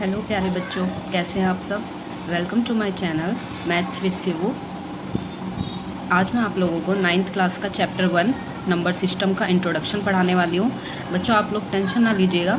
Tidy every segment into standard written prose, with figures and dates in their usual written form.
Hello प्यारे बच्चों, कैसे हैं आप सब। Welcome to my channel maths with Shivu. आज मैं आप लोगों को 9th क्लास का चैप्टर 1 नंबर सिस्टम का इंट्रोडक्शन पढ़ाने वाली हूँ। बच्चों आप लोग टेंशन ना लीजिएगा,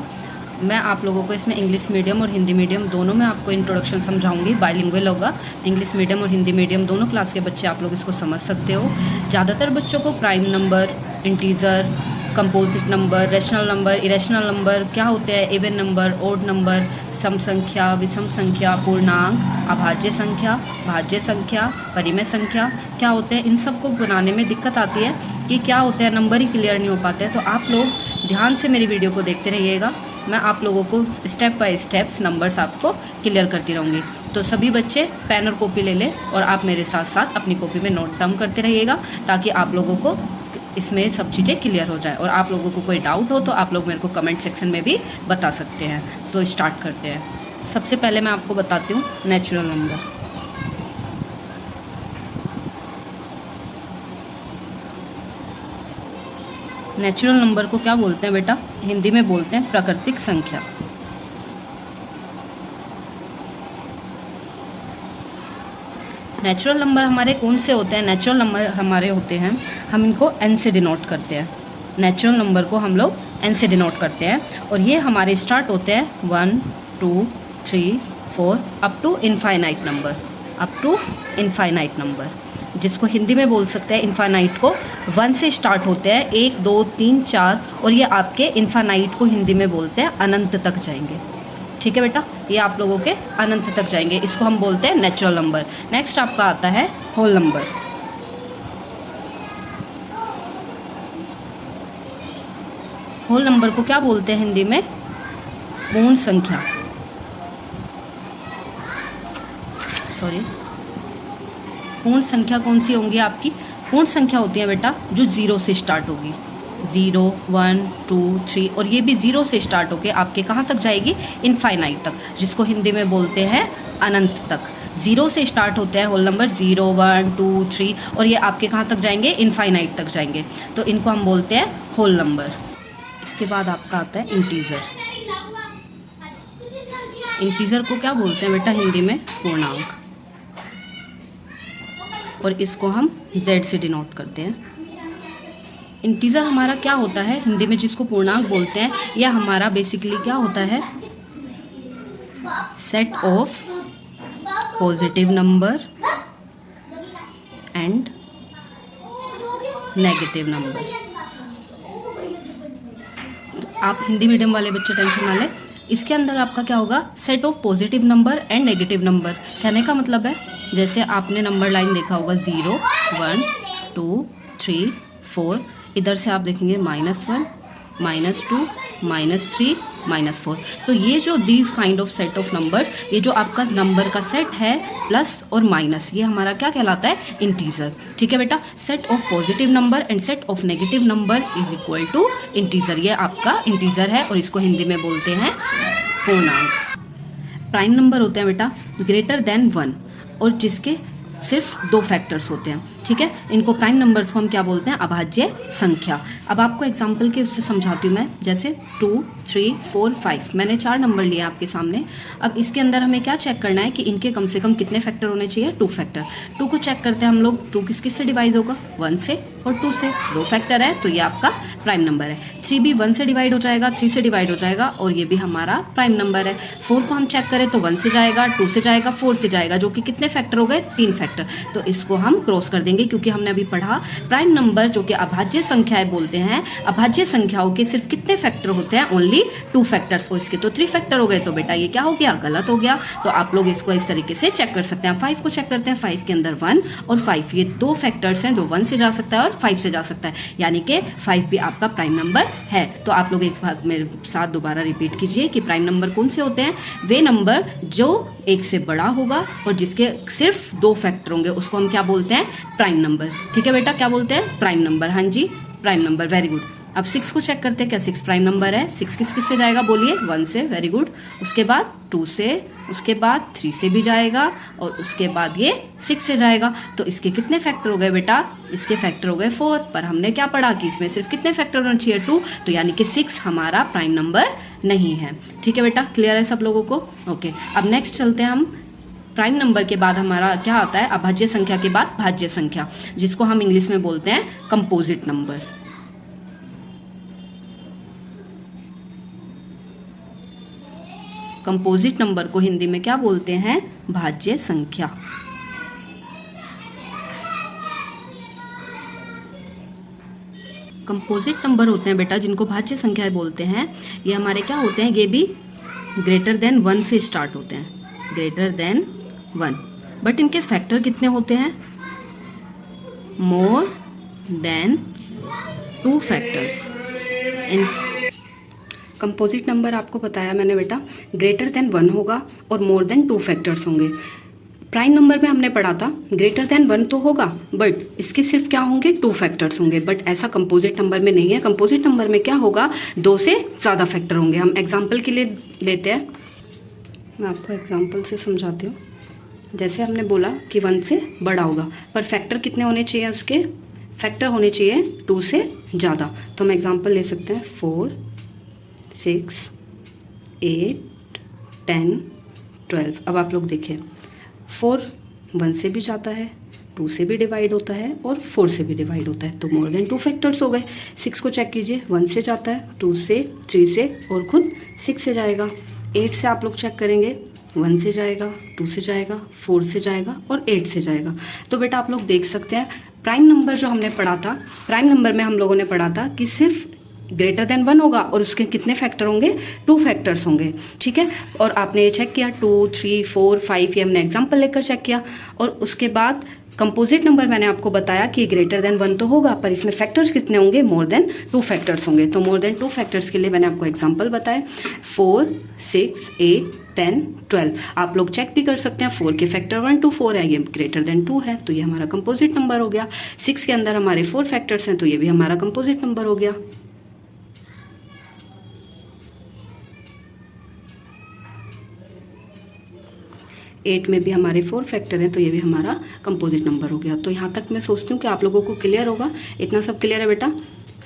मैं आप लोगों को इसमें इंग्लिश मीडियम और हिंदी मीडियम दोनों में आपको इंट्रोडक्शन समझाऊंगी। बाइलिंगुअल होगा, इंग्लिश मीडियम और हिंदी मीडियम दोनों क्लास के बच्चे आप लोग इसको समझ सकते हो। ज़्यादातर बच्चों को prime number, integer, composite number, rational number, irrational number क्या होते हैं, इवन नंबर, ओड नंबर, सम संख्या, विषम संख्या, पूर्णांक, अभाज्य संख्या, भाज्य संख्या, परिमेय संख्या क्या होते हैं, इन सब को बनाने में दिक्कत आती है कि क्या होते हैं, नंबर ही क्लियर नहीं हो पाते हैं। तो आप लोग ध्यान से मेरी वीडियो को देखते रहिएगा, मैं आप लोगों को स्टेप बाय स्टेप्स नंबर्स आपको क्लियर करती रहूँगी। तो सभी बच्चे पेन और कॉपी ले लें और आप मेरे साथ साथ अपनी कॉपी में नोट डाउन करते रहिएगा ताकि आप लोगों को इसमें सब चीज़ें क्लियर हो जाए। और आप लोगों को कोई डाउट हो तो आप लोग मेरे को कमेंट सेक्शन में भी बता सकते हैं। सो स्टार्ट करते हैं। सबसे पहले मैं आपको बताती हूँ नेचुरल नंबर। नेचुरल नंबर को क्या बोलते हैं बेटा, हिंदी में बोलते हैं प्राकृतिक संख्या। नेचुरल नंबर हमारे कौन से होते हैं, नेचुरल नंबर हमारे होते हैं, हम इनको एन से डिनोट करते हैं। नेचुरल नंबर को हम लोग एन से डिनोट करते हैं और ये हमारे स्टार्ट होते हैं 1, 2, 3, 4 up to infinite number, up to infinite number, जिसको हिंदी में बोल सकते हैं इनफाइनाइट को 1 से स्टार्ट होते हैं, 1, 2, 3, 4 और ये आपके इनफाइनाइट को हिंदी में बोलते हैं अनंत तक जाएंगे। ठीक है बेटा, ये आप लोगों के अनंत तक जाएंगे, इसको हम बोलते हैं नेचुरल नंबर। नेक्स्ट आपका आता है होल नंबर। होल नंबर को क्या बोलते हैं हिंदी में, पूर्ण संख्या। सॉरी, पूर्ण संख्या कौन सी होंगी आपकी, पूर्ण संख्या होती है बेटा जो 0 से स्टार्ट होगी, 0, 1, 2, 3 और ये भी 0 से स्टार्ट होके आपके कहाँ तक जाएगी, इनफाइनाइट तक, जिसको हिंदी में बोलते हैं अनंत तक। 0 से स्टार्ट होते हैं होल नंबर, 0, 1, 2, 3 और ये आपके कहाँ तक जाएंगे, इनफाइनाइट तक जाएंगे, तो इनको हम बोलते हैं होल नंबर। इसके बाद आपका आता है इंटीजर। इंटीजर को क्या बोलते हैं बेटा हिंदी में, पूर्णांक, और इसको हम Z से डिनोट करते हैं। इंटीजर हमारा क्या होता है हिंदी में, जिसको पूर्णांक बोलते हैं, यह हमारा बेसिकली क्या होता है, set of positive number and negative number. तो आप हिंदी मीडियम वाले बच्चे टेंशन ना लें, इसके अंदर आपका क्या होगा, set of positive number and negative number. कहने का मतलब है, जैसे आपने नंबर लाइन देखा होगा 0, 1, 2, 3, 4, इधर से आप देखेंगे -1, -2, -3, -4। तो ये जो these kind of set of numbers, ये जो आपका नंबर का सेट है प्लस और माइनस, ये हमारा क्या कहलाता है, इंटीजर। ठीक है बेटा, set of positive number and set of negative number is equal to integer. ये आपका इंटीजर है और इसको हिंदी में बोलते हैं पूर्णांक। प्राइम नंबर होते हैं बेटा ग्रेटर देन 1 और जिसके सिर्फ 2 फैक्टर्स होते हैं। ठीक है, इनको प्राइम नंबर्स को हम क्या बोलते हैं, अभाज्य संख्या। अब आपको एग्जांपल के उससे समझाती हूँ मैं, जैसे 2, 3, 4, 5 मैंने 4 नंबर लिए आपके सामने। अब इसके अंदर हमें क्या चेक करना है कि इनके कम से कम कितने फैक्टर होने चाहिए, 2 फैक्टर। 2 को चेक करते हैं हम लोग, 2 किस किस से डिवाइड होगा, 1 से और 2 से, 2 फैक्टर है तो ये आपका प्राइम नंबर है। 3 भी 1 से डिवाइड हो जाएगा, 3 से डिवाइड हो जाएगा और ये भी हमारा प्राइम नंबर है। 4 को हम चेक करें तो 1 से जाएगा, 2 से जाएगा, 4 से जाएगा, जो कि कितने फैक्टर हो गए, 3 फैक्टर। तो इसको हम क्रॉस कर देंगे क्योंकि हमने अभी पढ़ा प्राइम नंबर जो कि अभाज्य संख्याएं बोलते हैं, अभाज्य संख्याओं के सिर्फ कितने फैक्टर होते हैं, ओनली 2 फैक्टर्स। और इसके तो 3 फैक्टर हो गए, तो बेटा ये क्या हो गया, गलत हो गया। तो आप लोग इसको इस तरीके से चेक कर सकते हैं। 5 को चेक करते हैं, 5 के अंदर 1 और 5, ये 2 फैक्टर्स हैं जो 1 से जा सकता है और 5 से जा सकता है, यानी कि 5 भी आपका प्राइम नंबर है। तो आप लोग एक बार मेरे साथ दोबारा रिपीट कीजिए कि प्राइम नंबर कौन से होते हैं, वे नंबर जो 1 से बड़ा होगा और जिसके सिर्फ 2 फैक्टर होंगे, उसको हम क्या बोलते हैं, प्राइम नंबर। ठीक है बेटा, क्या बोलते हैं, प्राइम नंबर। हाँ जी, प्राइम नंबर, वेरी गुड। अब 6 को चेक करते हैं, क्या 6 प्राइम नंबर है? 6 किस किस से जाएगा बोलिए? 1 से, वेरी गुड। उसके बाद 2 से, उसके बाद 3 से भी जाएगा और उसके बाद ये 6 से जाएगा। तो इसके कितने फैक्टर हो गए बेटा? इसके फैक्टर हो गए 4। पर हमने क्या पढ़ा कि इसमें सिर्फ कितने फैक्टर होना चाहिए? 2। तो यानी कि 6 हमारा प्राइम नंबर नहीं है। ठीक है बेटा, क्लियर है सब लोगों को? ओके, अब नेक्स्ट चलते हैं हम। प्राइम नंबर के बाद हमारा क्या आता है? अभाज्य संख्या के बाद भाज्य संख्या, जिसको हम इंग्लिश में बोलते हैं कंपोजिट नंबर। कंपोजिट नंबर को हिंदी में क्या बोलते हैं? भाज्य संख्या। कंपोजिट नंबर होते हैं बेटा जिनको भाज्य संख्या बोलते हैं, ये हमारे क्या होते हैं? ये भी ग्रेटर देन 1 से स्टार्ट होते हैं, ग्रेटर देन 1। बट इनके फैक्टर कितने होते हैं? More than 2 factors. इन कंपोजिट नंबर आपको बताया मैंने बेटा, ग्रेटर देन 1 होगा और मोर देन 2 फैक्टर्स होंगे। प्राइम नंबर में हमने पढ़ा था ग्रेटर देन 1 तो होगा बट इसके सिर्फ क्या होंगे? 2 फैक्टर्स होंगे। बट ऐसा कंपोजिट नंबर में नहीं है। कंपोजिट नंबर में क्या होगा? 2 से ज्यादा फैक्टर होंगे। हम एग्जाम्पल के लिए लेते हैं, मैं आपको एग्जाम्पल से समझाती हूँ। जैसे हमने बोला कि 1 से बड़ा होगा, पर फैक्टर कितने होने चाहिए? उसके फैक्टर होने चाहिए 2 से ज्यादा। तो हम एग्जाम्पल ले सकते हैं 4, 6, 8, 10, 12। अब आप लोग देखिए, 4 1 से भी जाता है, 2 से भी डिवाइड होता है और 4 से भी डिवाइड होता है, तो मोर देन 2 फैक्टर्स हो गए। 6 को चेक कीजिए, 1 से जाता है, 2 से, 3 से और खुद 6 से जाएगा। 8 से आप लोग चेक करेंगे, 1 से जाएगा, 2 से जाएगा, 4 से जाएगा और 8 से जाएगा। तो बेटा आप लोग देख सकते हैं प्राइम नंबर जो हमने पढ़ा था, प्राइम नंबर में हम लोगों ने पढ़ा था कि सिर्फ ग्रेटर देन 1 होगा और उसके कितने फैक्टर होंगे? 2 फैक्टर्स होंगे। ठीक है, और आपने ये चेक किया 2, 3, 4, 5, ये हमने एग्जाम्पल लेकर चेक किया। और उसके बाद कंपोजिट नंबर मैंने आपको बताया कि ग्रेटर देन 1 तो होगा पर इसमें फैक्टर्स कितने होंगे? मोर देन 2 फैक्टर्स होंगे। तो मोर देन 2 फैक्टर्स के लिए मैंने आपको एग्जाम्पल बताए 4, 6, 8, 10, 12। आप लोग चेक भी कर सकते हैं, 4 के फैक्टर 1 to 4 है, ये ग्रेटर देन 2 है, तो ये हमारा कंपोजिट नंबर हो गया। 6 के अंदर हमारे 4 फैक्टर्स हैं, तो ये भी हमारा कंपोजिट नंबर हो गया। एट में भी हमारे 4 फैक्टर हैं, तो ये भी हमारा कंपोजिट नंबर हो गया। तो यहाँ तक मैं सोचती हूँ कि आप लोगों को क्लियर होगा। इतना सब क्लियर है बेटा?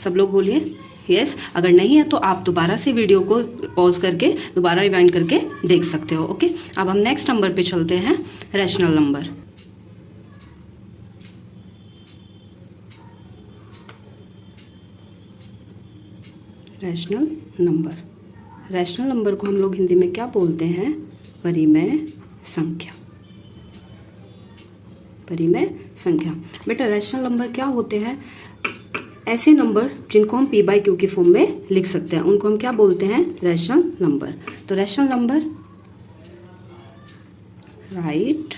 सब लोग बोलिए यस। अगर नहीं है तो आप दोबारा से वीडियो को पॉज करके दोबारा रिवाइंड करके देख सकते हो। ओके, अब हम नेक्स्ट नंबर पे चलते हैं, rational number. Rational number, rational number को हम लोग हिंदी में क्या बोलते हैं? परिमेय संख्या। परिमेय संख्या। बेटा रैशनल नंबर क्या होते हैं? ऐसे नंबर जिनको हम p बाई क्यू की फॉर्म में लिख सकते हैं, उनको हम क्या बोलते हैं? Rational number. तो rational number right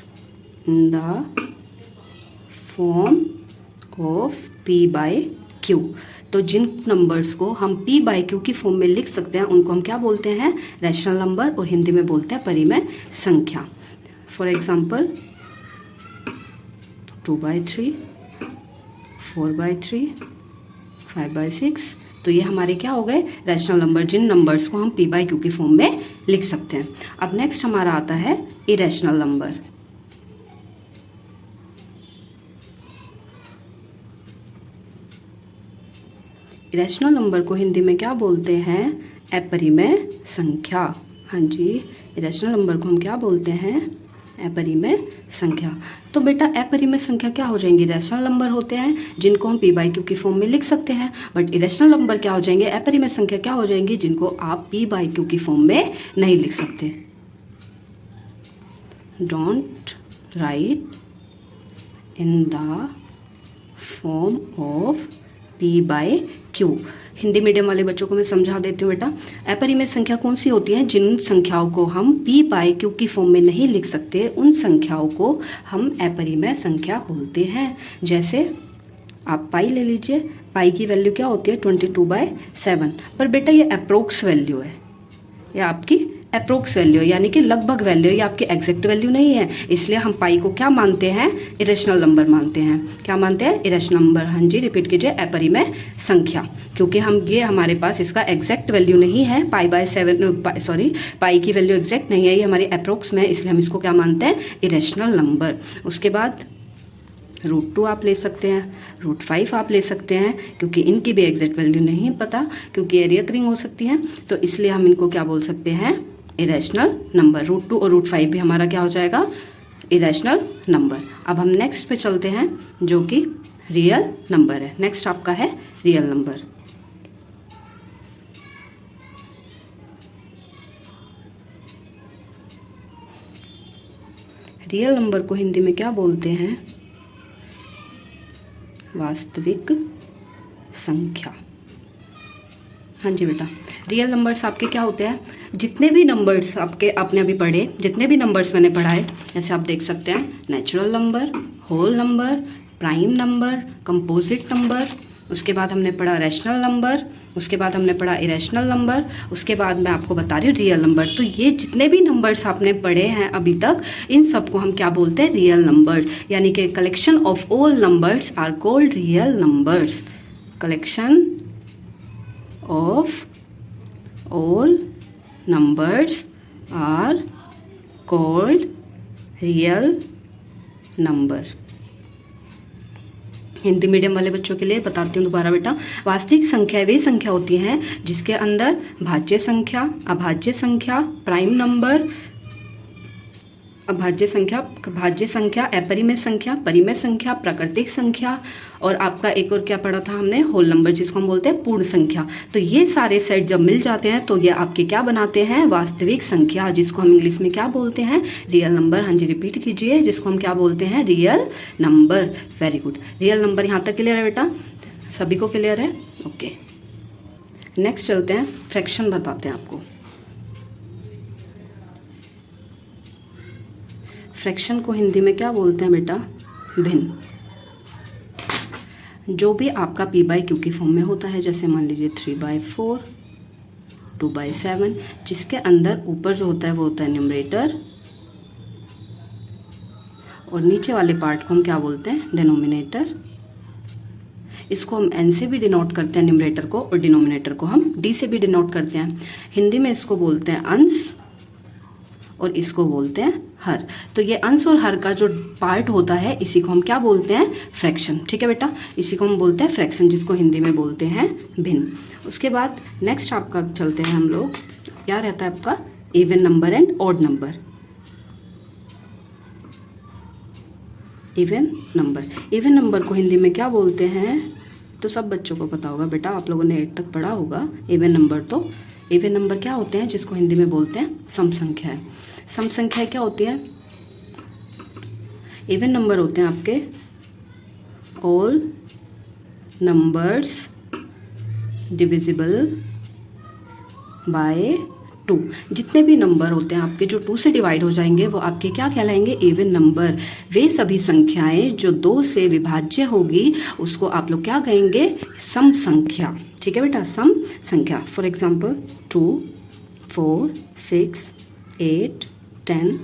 in the form of p by Q. तो जिन नंबर्स को हम p बाई क्यू की फॉर्म में लिख सकते हैं उनको हम क्या बोलते हैं? रैशनल नंबर, और हिंदी में बोलते हैं परिमेय संख्या। For example 2/3, 4/3, 5/6। तो ये हमारे क्या हो गए? रैशनल नंबर, जिन नंबर्स को हम p बाई क्यू की फॉर्म में लिख सकते हैं। अब नेक्स्ट हमारा आता है इरेशनल नंबर। इरेशनल नंबर को हिंदी में क्या बोलते हैं? अपरिमेय संख्या। हाँ जी, इरेशनल नंबर को हम क्या बोलते हैं? अपरिमेय संख्या। तो बेटा अपरिमेय संख्या क्या हो जाएंगी? रैशनल नंबर होते हैं जिनको हम p बाई क्यू की फॉर्म में लिख सकते हैं, बट इरेशनल नंबर क्या हो जाएंगे? अपरिमेय संख्या क्या हो जाएंगी? जिनको आप p बाई क्यू की फॉर्म में नहीं लिख सकते। Don't write in the form of p by Q. Hindi medium वाले बच्चों को मैं समझा देती हूँ बेटा। अपरिमेय संख्या कौन सी होती है? जिन संख्याओं को हम p बाई क्यू की फॉर्म में नहीं लिख सकते, उन संख्याओं को हम अपरिमेय संख्या बोलते हैं। जैसे आप पाई ले लीजिए, पाई की वैल्यू क्या होती है? 22/7। पर बेटा ये अप्रोक्स वैल्यू है, ये आपकी अप्रोक्स वैल्यू है, यानी कि लगभग वैल्यू, ये आपकी एग्जैक्ट वैल्यू नहीं है, इसलिए हम पाई को क्या मानते हैं, इरेशनल नंबर मानते हैं। क्या मानते हैं, इरेशनल नंबर। हाँ जी, रिपीट कीजिए, अपरिमेय संख्या, क्योंकि हम ये हमारे पास इसका एग्जैक्ट वैल्यू नहीं है, पाई की वैल्यू एग्जैक्ट नहीं है, ये हमारी अप्रोक्स में, इसलिए हम इसको क्या मानते हैं, इरेशनल नंबर। उसके बाद √2 आप ले सकते हैं, √5 आप ले सकते हैं, क्योंकि इनकी भी एग्जैक्ट वैल्यू नहीं पता, क्योंकि ये रिकरिंग हो सकती है, तो इसलिए हम इनको क्या बोल सकते हैं, इरेशनल नंबर। √2 और √5 भी हमारा क्या हो जाएगा, इरेशनल नंबर। अब हम नेक्स्ट पे चलते हैं, जो कि रियल नंबर है। नेक्स्ट आपका है रियल नंबर। रियल नंबर को हिंदी में क्या बोलते हैं, वास्तविक संख्या। हाँ जी बेटा, रियल नंबर्स आपके क्या होते हैं, जितने भी नंबर्स आपने अभी पढ़े, जितने भी नंबर्स मैंने पढ़ाए, जैसे आप देख सकते हैं, natural number, whole number, prime number, composite number, उसके बाद हमने पढ़ा रैशनल नंबर, उसके बाद हमने पढ़ा इरेशनल नंबर, उसके बाद मैं आपको बता रही हूँ रियल नंबर। तो ये जितने भी नंबर्स आपने पढ़े हैं अभी तक, इन सबको हम क्या बोलते हैं, रियल नंबर्स, यानी कि collection of all numbers are called real numbers. Collection of all numbers are called real number. Hindi medium वाले बच्चों के लिए बताती हूँ दोबारा बेटा, वास्तविक संख्या वे संख्या होती हैं जिसके अंदर भाज्य संख्या, अभाज्य संख्या, प्राइम नंबर, भाज्य संख्या, अपरिमेय संख्या, परिमेय संख्या, प्राकृतिक संख्या, और आपका एक और क्या पढ़ा था हमने, होल नंबर, जिसको हम बोलते हैं पूर्ण संख्या। तो ये सारे सेट जब मिल जाते हैं तो ये आपके क्या बनाते हैं, वास्तविक संख्या, जिसको हम इंग्लिश में क्या बोलते हैं, रियल नंबर। हाँ जी, रिपीट कीजिए, जिसको हम क्या बोलते हैं, real number. Very good, real number यहाँ तक क्लियर है बेटा, सभी को क्लियर है, ओके। नेक्स्ट चलते हैं, फ्रैक्शन बताते हैं आपको। फ्रैक्शन को हिंदी में क्या बोलते हैं बेटा, भिन्न। जो भी आपका p/q की फॉर्म में होता है, जैसे मान लीजिए 3/4, 2/7, जिसके अंदर ऊपर जो होता है वो होता है न्यूमरेटर, और नीचे वाले पार्ट को हम क्या बोलते हैं, डिनोमिनेटर। इसको हम n से भी डिनोट करते हैं न्यूमरेटर को, और डिनोमिनेटर को हम d से भी डिनोट करते हैं। हिंदी में इसको बोलते हैं अंश, और इसको बोलते हैं हर। तो ये अंश और हर का जो पार्ट होता है, इसी को हम क्या बोलते हैं, फ्रैक्शन। ठीक है बेटा, इसी को हम बोलते हैं फ्रैक्शन, जिसको हिंदी में बोलते हैं भिन्न। उसके बाद नेक्स्ट आपका चलते हैं हम लोग, क्या रहता है आपका, even number and odd number. Even number को हिंदी में क्या बोलते हैं, तो सब बच्चों को पता होगा बेटा, आप लोगों ने 8 तक पढ़ा होगा। इवन नंबर क्या होते हैं, जिसको हिंदी में बोलते हैं सम संख्या है। सम संख्या क्या होती है, इवन नंबर होते हैं आपके ऑल नंबर्स डिविजिबल बाय 2। जितने भी नंबर होते हैं आपके जो 2 से डिवाइड हो जाएंगे, वो आपके क्या कहलाएंगे, इवन नंबर। वे सभी संख्याएं जो 2 से विभाज्य होगी, उसको आप लोग क्या कहेंगे, सम संख्या। ठीक है बेटा, सम संख्या। For example 2, 4, 6, 8, 10,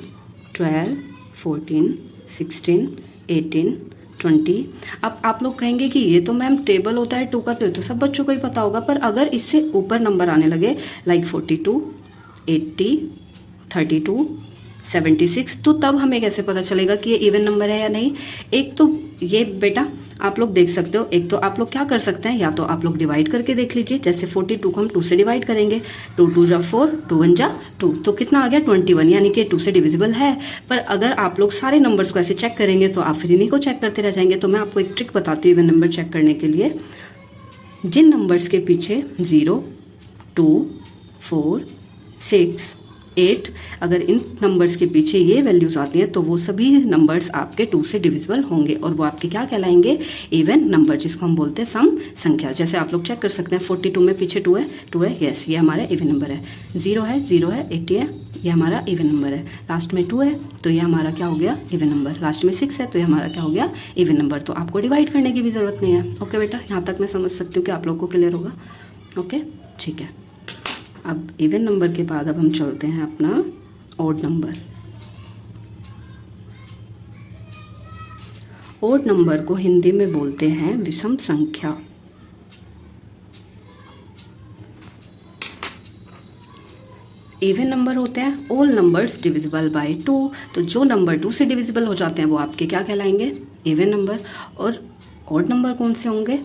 12, 14, 16, 18, 20। अब आप लोग कहेंगे कि ये तो मैम टेबल होता है 2 का, तो सब बच्चों को ही पता होगा, पर अगर इससे ऊपर नंबर आने लगे, लाइक 42, 80, 32, 76, तो तब हमें कैसे पता चलेगा कि ये इवन नंबर है या नहीं। एक तो ये बेटा आप लोग देख सकते हो, एक तो आप लोग क्या कर सकते हैं, या तो आप लोग डिवाइड करके देख लीजिए। जैसे 42 को हम 2 से डिवाइड करेंगे, 2 2 जा 4, 2 1 जा 2, तो कितना आ गया 21, यानी कि 2 से डिविजिबल है। पर अगर आप लोग सारे नंबर्स को ऐसे चेक करेंगे तो आप फिर इन्हीं को चेक करते रह जाएंगे। तो मैं आपको एक ट्रिक बताती हूँ इवन नंबर चेक करने के लिए। जिन नंबर्स के पीछे 0, 2, 4, 6, 8, अगर इन नंबर्स के पीछे ये वैल्यूज आती हैं, तो वो सभी नंबर्स आपके 2 से डिविजिबल होंगे, और वो आपके क्या कहलाएंगे, इवन नंबर, जिसको हम बोलते हैं सम संख्या। जैसे आप लोग चेक कर सकते हैं, 42 में पीछे 2 है, यस, ये हमारा इवन नंबर है। 0 है, 80 है, ये हमारा इवन नंबर है। लास्ट में 2 है, तो ये हमारा क्या हो गया, इवन नंबर। लास्ट में 6 है, तो ये हमारा क्या हो गया, इवन नंबर। तो आपको डिवाइड करने की भी जरूरत नहीं है। ओके बेटा, यहाँ तक मैं समझ सकती हूँ कि आप लोग को क्लियर होगा। ओके, ठीक है। अब इवन नंबर के बाद अब हम चलते हैं अपना ऑड नंबर। ऑड नंबर को हिंदी में बोलते हैं विषम संख्या। इवन नंबर होते हैं ऑल नंबर्स डिविजिबल बाय 2, तो जो नंबर 2 से डिविजिबल हो जाते हैं वो आपके क्या कहलाएंगे, इवन नंबर। और ऑड नंबर कौन से होंगे,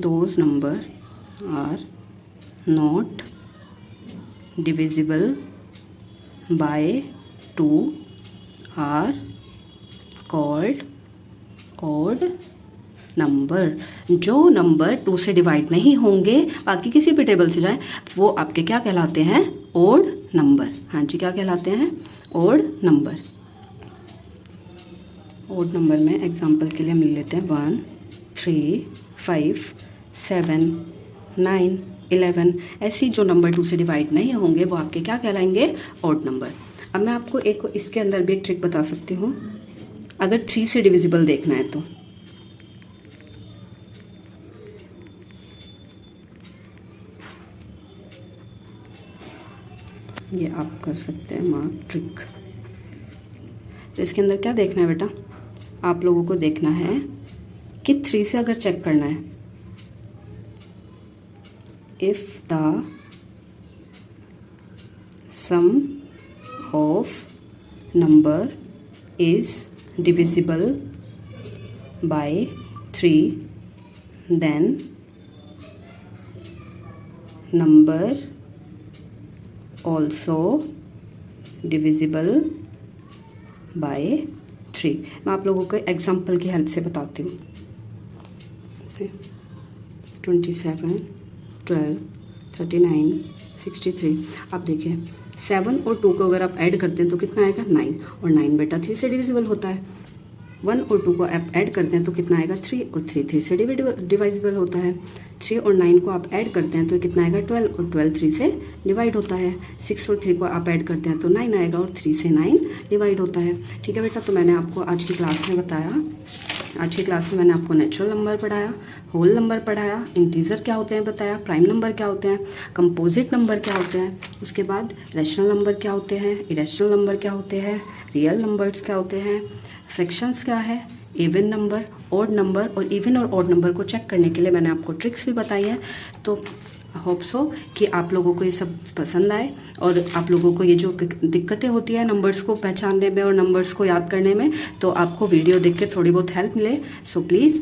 those numbers are not divisible by 2 are called odd number. जो नंबर 2 से डिवाइड नहीं होंगे, बाकी किसी भी टेबल से जाए, वो आपके क्या कहलाते हैं, ऑड नंबर। हाँ जी, क्या कहलाते हैं, ऑड नंबर। ऑड नंबर में एग्जांपल के लिए हम ले लेते हैं 1, 3, 5, 7, 9, 11। ऐसी जो नंबर 2 से डिवाइड नहीं होंगे वो आपके क्या कहलाएंगे, ऑड नंबर। अब मैं आपको एक इसके अंदर भी एक ट्रिक बता सकती हूँ। अगर 3 से डिविजिबल देखना है तो ये आप कर सकते हैं मार्क ट्रिक। तो इसके अंदर क्या देखना है बेटा, आप लोगों को देखना है कि 3 से अगर चेक करना है, if the sum of number is divisible by 3 then number also divisible by 3। मैं आप लोगों को एग्जाम्पल की हेल्प से बताती हूँ। 27, 12, 39, 63। आप देखिए 7 और 2 को अगर आप ऐड करते हैं तो कितना आएगा, 9। और 9 बेटा 3 से डिविजिबल होता है। 1 और 2 को आप ऐड करते हैं तो कितना आएगा, 3। और 3 से डिवाइजिबल होता है। 3 और 9 को आप ऐड करते हैं तो कितना आएगा, 12। और 12 3 से डिवाइड होता है। 6 और 3 को आप ऐड करते हैं तो 9 आएगा, और 3 से 9 डिवाइड होता है। ठीक है बेटा, तो मैंने आपको आज की क्लास में बताया, आज की क्लास में मैंने आपको नेचुरल नंबर पढ़ाया, होल नंबर पढ़ाया, इंटीजर क्या होते हैं बताया, प्राइम नंबर क्या होते हैं, कंपोजिट नंबर क्या होते हैं, उसके बाद रैशनल नंबर क्या होते हैं, इरेशनल नंबर क्या होते हैं, रियल नंबर्स क्या होते हैं, फ्रैक्शंस क्या है, इवन नंबर, ऑड नंबर। और इवन और ऑड नंबर को चेक करने के लिए मैंने आपको ट्रिक्स भी बताई हैं। तो होप सो कि आप लोगों को ये सब पसंद आए, और आप लोगों को ये जो दिक्कतें होती है नंबर्स को पहचानने में और नंबर्स को याद करने में, तो आपको वीडियो देख के थोड़ी बहुत हेल्प मिले। सो प्लीज़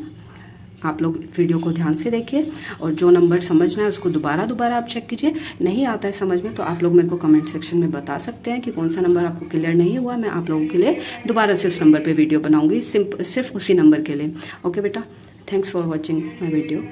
आप लोग वीडियो को ध्यान से देखिए, और जो नंबर समझना है उसको दोबारा आप चेक कीजिए। नहीं आता है समझ में तो आप लोग मेरे को कमेंट सेक्शन में बता सकते हैं कि कौन सा नंबर आपको क्लियर नहीं हुआ। मैं आप लोगों के लिए दोबारा से उस नंबर पे वीडियो बनाऊंगी, सिर्फ उसी नंबर के लिए। ओके बेटा, thanks for watching my video.